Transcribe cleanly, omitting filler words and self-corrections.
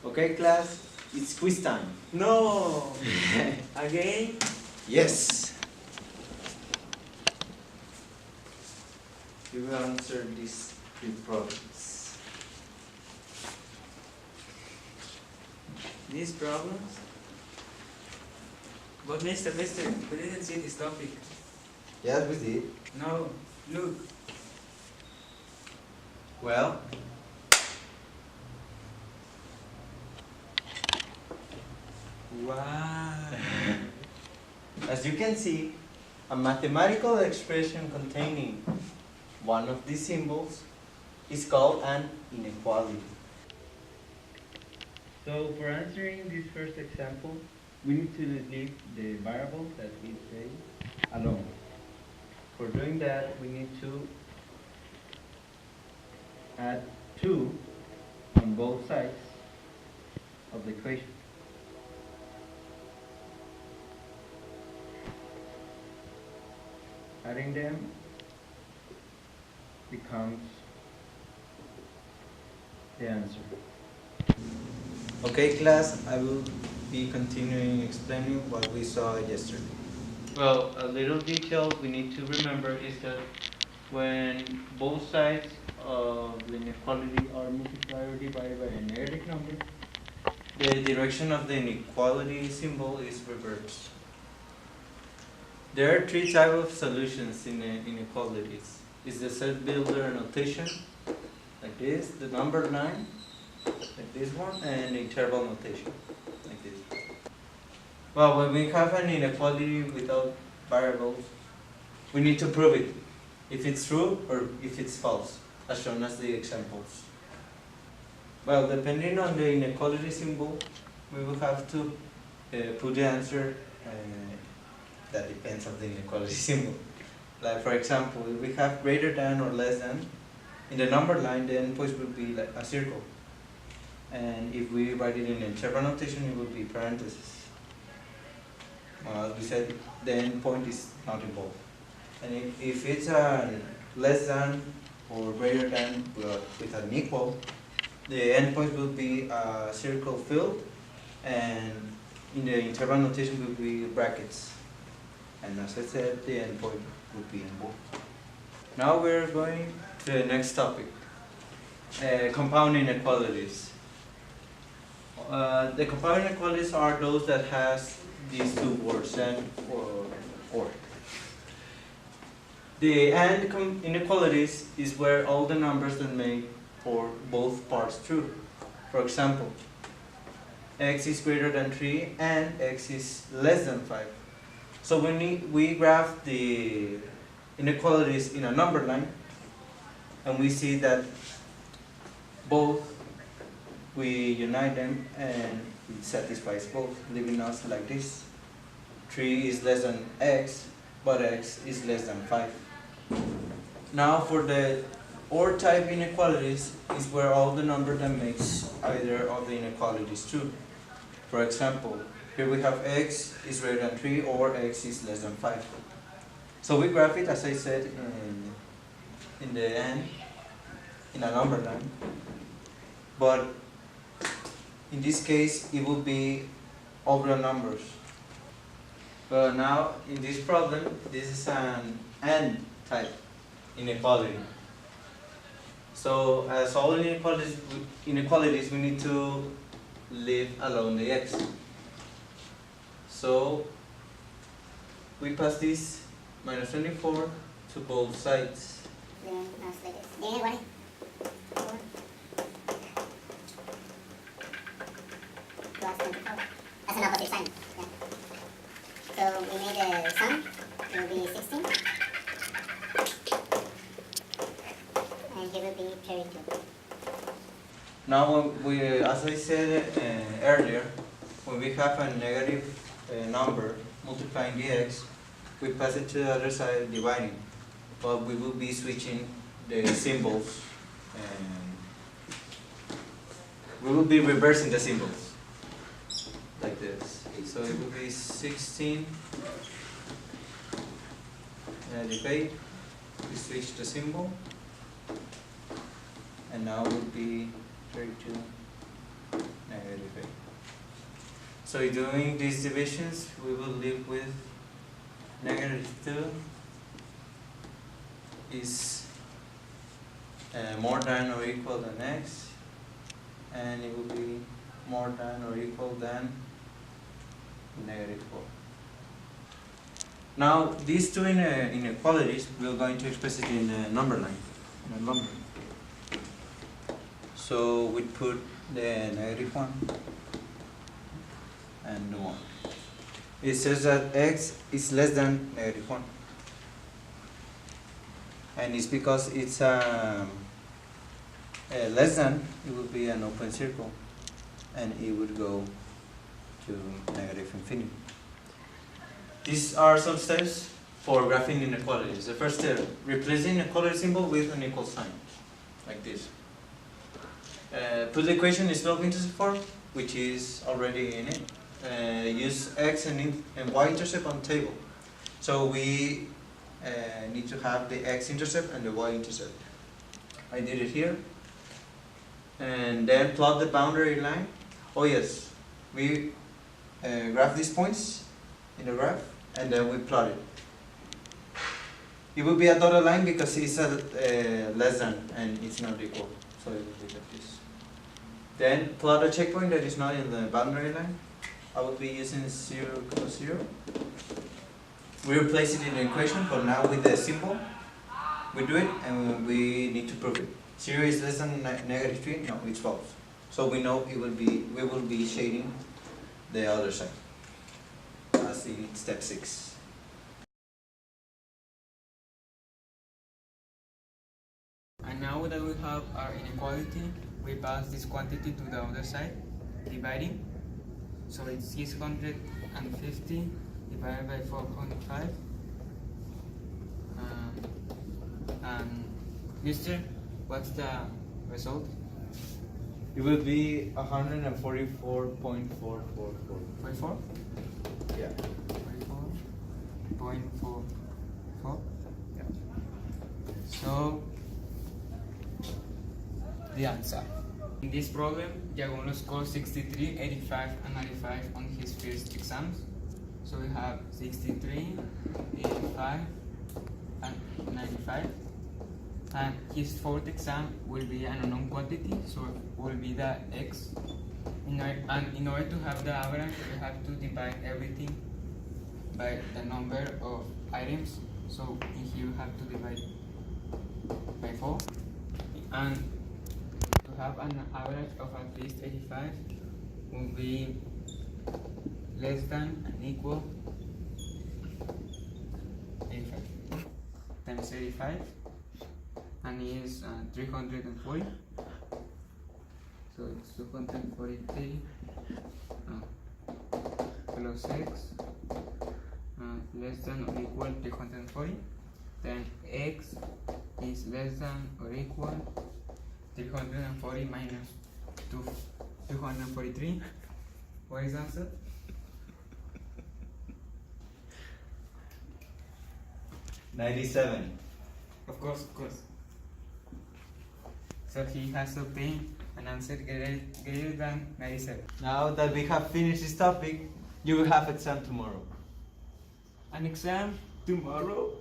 Okay, class, it's quiz time. No! Again? Yes. You will answer these three problems. These problems? But mister, we didn't see this topic. Yes, we did. No, look. Well, Wow. as you can see, a mathematical expression containing one of these symbols is called an inequality. So for answering this first example, we need to leave the variable that is a alone. For doing that, we need to add 2 on both sides of the equation. Adding them becomes the answer. Okay, class, I will be continuing explaining what we saw yesterday. Well, a little detail we need to remember is that when both sides of the inequality are multiplied or divided by a negative number, the direction of the inequality symbol is reversed. There are three types of solutions in inequalities. It's the set builder notation, like this, the number line, like this one, and the interval notation, like this. Well, when we have an inequality without variables, we need to prove it, if it's true or if it's false, as shown as the examples. Well, depending on the inequality symbol, we will have to put the answer that depends on the inequality symbol. Like for example, if we have greater than or less than, in the number line the endpoint would be like a circle. And if we write it in interval notation, it would be parentheses. As we said, the endpoint is not involved. And if it's a less than or greater than with an equal, the endpoint will be a circle filled, and in the interval notation will be brackets. And as I said, the endpoint would be involved. Now we're going to the next topic, compound inequalities. The compound inequalities are those that has these two words, and or. The and inequalities is where all the numbers that make for both parts true. For example, x is greater than 3 and x is less than 5. So when we graph the inequalities in a number line, and we see that both, we unite them and it satisfies both, leaving us like this. 3 is less than x, but x is less than 5. Now for the OR type inequalities is where all the number that makes either of the inequalities true. For example, here we have x is greater than 3 or x is less than 5. So we graph it, as I said, in the end, in a number line. But in this case, it would be over numbers. Well, now in this problem, this is an AND type inequality. So as all inequalities, we need to leave alone the x. So we pass this minus 24 to both sides. As an opposite sign. Yeah. So we made a sum, it will be 16. And here will be 32. Now, as I said earlier, when we have a negative number multiplying the x, we pass it to the other side dividing. But we will be switching the symbols, and we will be reversing the symbols like this. So it will be 16 divide. We switch the symbol, and now it will be 32 negative 8. So doing these divisions, we will live with negative 2 is more than or equal than x, and it will be more than or equal than negative 4. Now, these two inequalities, we are going to express it in a number line. So we put the negative 1 and 1. It says that x is less than negative 1. And it's because it's less than, it would be an open circle, and it would go to negative infinity. These are some steps for graphing inequalities. The first step, replacing the inequality symbol with an equal sign, like this. Put the equation in slope-intercept form, which is already in it. Use x and y-intercept on the table. So we need to have the x-intercept and the y-intercept. I did it here. And then plot the boundary line. Oh yes, we graph these points in the graph, and then we plot it. It will be a dotted line because it's less than and it's not equal, so it will be like this. Then plot a checkpoint that is not in the boundary line. I will be using 0, 0. We replace it in the equation, but now with the symbol, we do it and we need to prove it. 0 is less than negative 3, no, it's false. So we know we will be shading the other side, as in step 6. And now that we have our inequality, we pass this quantity to the other side, dividing. So it's 650 divided by 4.5. And Mister, what's the result? It will be 144.444. 44? Yeah. 44.44. Yeah. So the answer. In this problem, Diagono scored 63, 85, and 95 on his first exams. So we have 63, 85, and 95. And his fourth exam will be an unknown quantity, so will be the x. In order to have the average, we have to divide everything by the number of items. So in here we have to divide by 4. And to have an average of at least 85 will be less than and equal 85 times 85, and is 340. So it's 243 plus x less than or equal 340. Then x is less than or equal 340 minus 243. What is the answer? $97. Of course. So he has to obtain an answer greater than 97. Now that we have finished this topic, you will have exam tomorrow. An exam tomorrow?